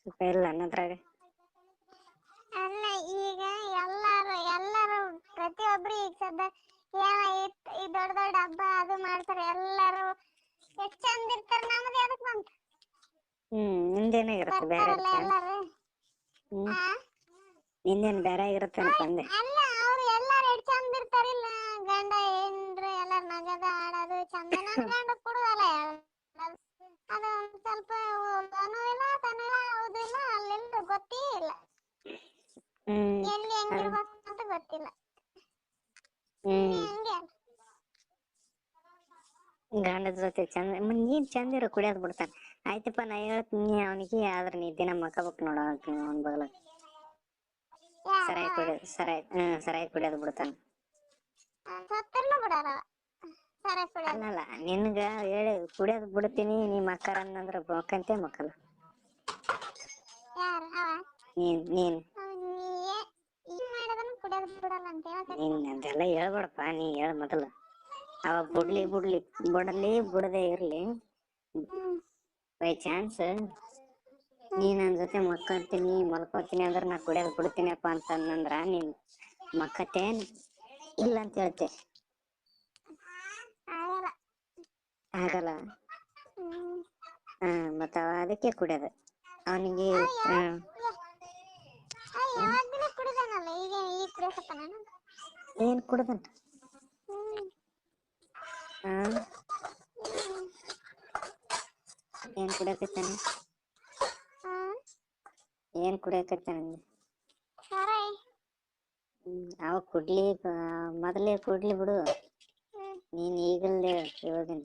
ಸುಖ ಇಲ್ಲ ಅನ್ನೋದ್ರಾಗ. ಅಲ್ಲ ಈಗ ಎಲ್ಲಾರು ಪ್ರತಿಯೊಬ್ರು ಈಗ ಸದ್ದ ಏನ ಈ ದೊಡ್ಡ ದೊಡ್ಡ ಹಬ್ಬ ಅದು ಮಾಡ್ತಾರೆ ಎಲ್ಲಾರು ಎಷ್ಟ್ ಚಂದ ಇರ್ತಾರ. ನಮ್ದು ಎದಕ್ ಬಂತ ನಿಂದೇನಾಗಿರುತ್ತೆ ಬೇರೆ ಬರ್ತಾರಲ್ಲ ಇರುತ್ತೆ. ಎಲ್ಲಾರು. ನಿಂದೇನ್ ಬೇರೆ ಆಗಿರುತ್ತೇನಪ್ಪ ಅಂದೆ. ಅಲ್ಲ ಅವ್ರು ಎಲ್ಲಾರು ಎಷ್ಟ್ ಚಂದ ಇರ್ತಾರಿಲ್ಲ ಗಂಡ ಹೆಂಡ್ರು ಎಲ್ಲಾರು ನಗದ ಆಡೋದು ಚಂದ. ನನ್ ಗಂಡ ಕುಡುದಲ್ಲ ಅದು ಸ್ವಲ್ಪ ತನೂ ಇಲ್ಲ ಹೌದು ಇಲ್ಲ ಅಲ್ಲೆಲ್ಲ ಗೊತ್ತೇ ಇಲ್ಲ. ಎಲ್ಲಿ ಹೆಂಗಿರ್ಬೇಕು ಅಂತ ಗೊತ್ತಿಲ್ಲ. ಹಂಗೆ ಗಂಡದ ಜೊತೆ ಚಂದ ನೀನ್ ಚಂದ ಇರೋ ಕುಡಿಯೋದ್ ಬಿಡ್ತಾನ. ಆಯ್ತಪ್ಪ ನಾ ಹೇಳ್ತೀನಿ ಅವನಿಗೆ, ಆದ್ರ ನೀ ದಿನ ಮಕ್ಕಬಕ್ ನೋಡ ಅವ್ನ ಬಗಲ ಸರಾಯಿ ಕುಡಿಯೋದ್ ಬಿಡ್ತಾನ. ಸತ್ತರ್ನು ಬಿಡಲ್ಲ ಸರಾಯಿ ಕುಡಿಯೋದು. ಅಲ್ಲಲ್ಲ ನಿನ್ಗ ಹೇಳಿ ಕುಡಿಯೋದ್ ಬಿಡ್ತೀನಿ ನೀ ಮಕ್ಕರಂದಂದ್ರ ಮಕ್ಕಂತೆ ಮಕ್ಕಲ್ಲ. ಯಾರು ಅವ? ನೀನ್ ಮಾಡಿದನು ಕುಡಿಯೋದ್ ಬಿಡಲ್ಲ ಅಂತ ನೀನ್ ಅದೆಲ್ಲ ಹೇಳ್ಬೇಡಪ್ಪಾ. ನೀ ಹೇಳ ಮೊದಲ ಅವ ಬಿಡದೇ ಇರ್ಲಿ. ಬೈ ಚಾನ್ಸ್ ನೀ ನನ್ ಜೊತೆ ಮಲ್ಕೋತೀನಿ ಅಂದ್ರ ನಾ ಕುಡಿಯೋದ್ ಬಿಡ್ತೀನಪ್ಪಾ ಅಂತಂದಂದ್ರ ನೀನ್ ಮಕ್ಕತ್ತೇ ಇಲ್ಲ ಅಂತ ಹೇಳ್ತೆ. ಆಗಲ್ಲ. ಆಗಲ್ಲ. ಮತ್ತ ಅದಕ್ಕೆ ಕುಡಿಯೋದು ಅವನಿಗೆ. ಯಾವಾಗ ದಿನ ಕುಡಿದಾನಲ್ಲ ಈಗ ಕುಡಿಯಕತ್ತಾನ. ಏನ್ ಕುಡ್ದನ್? ಏನ್ ಕುಡಿಯಕತ್ತಾನ? ಏನ್ ಕುಡಿಯಕತ್ತಾನ? ಸಾರಾಯಿ. ಅವ ಕುಡ್ಲಿ ಮೊದಲೇ ಕುಡ್ಲಿ ಬಿಡು. ನೀನ್ ಈಗಲ್ದ ಇವಾಗಿನ.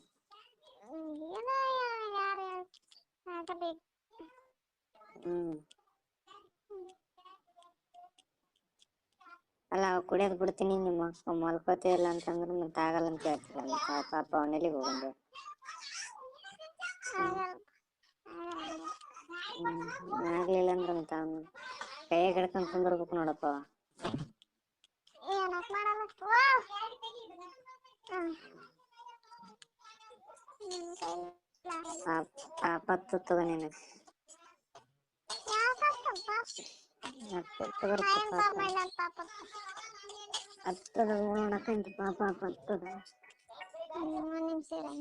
ಅಲ್ಲ ಅವ ಕುಡಿಯೋದ್ ಬಿಡ್ತೀನಿ ನಿಮ್ಮ ಮಲ್ಕೋತ ಇಲ್ಲ ಅಂತಂದ್ರ ಮತ್ ಆಗಲ್ಲ ಅಂತ ಹೇಳ್ತಿರಲ್ಲ. ಪಾಪ ಅವನೆಲ್ಲಿಗ್ ಹೋಗಂಗ. ಆಗ್ಲಿಲ್ಲ ಅಂದ್ರ ಮತ್ತ ಅವನ್ ಕೈಯಾಗ ಹಿಡ್ಕೊಂಡ್ ಕುಂದರ್ಬೇಕ್ ನೋಡಪ್ಪ. ಏನಕ್ ಮಾಡಲ್ಲ. ಆಪತ್ತು ನಿನಗೆ. ಹತ್ತದ ನೋಡಕಂತ ಪಾಪ ಹತ್ತದ. ಒಂದ್ ನಿಮಿಷ ಇರು.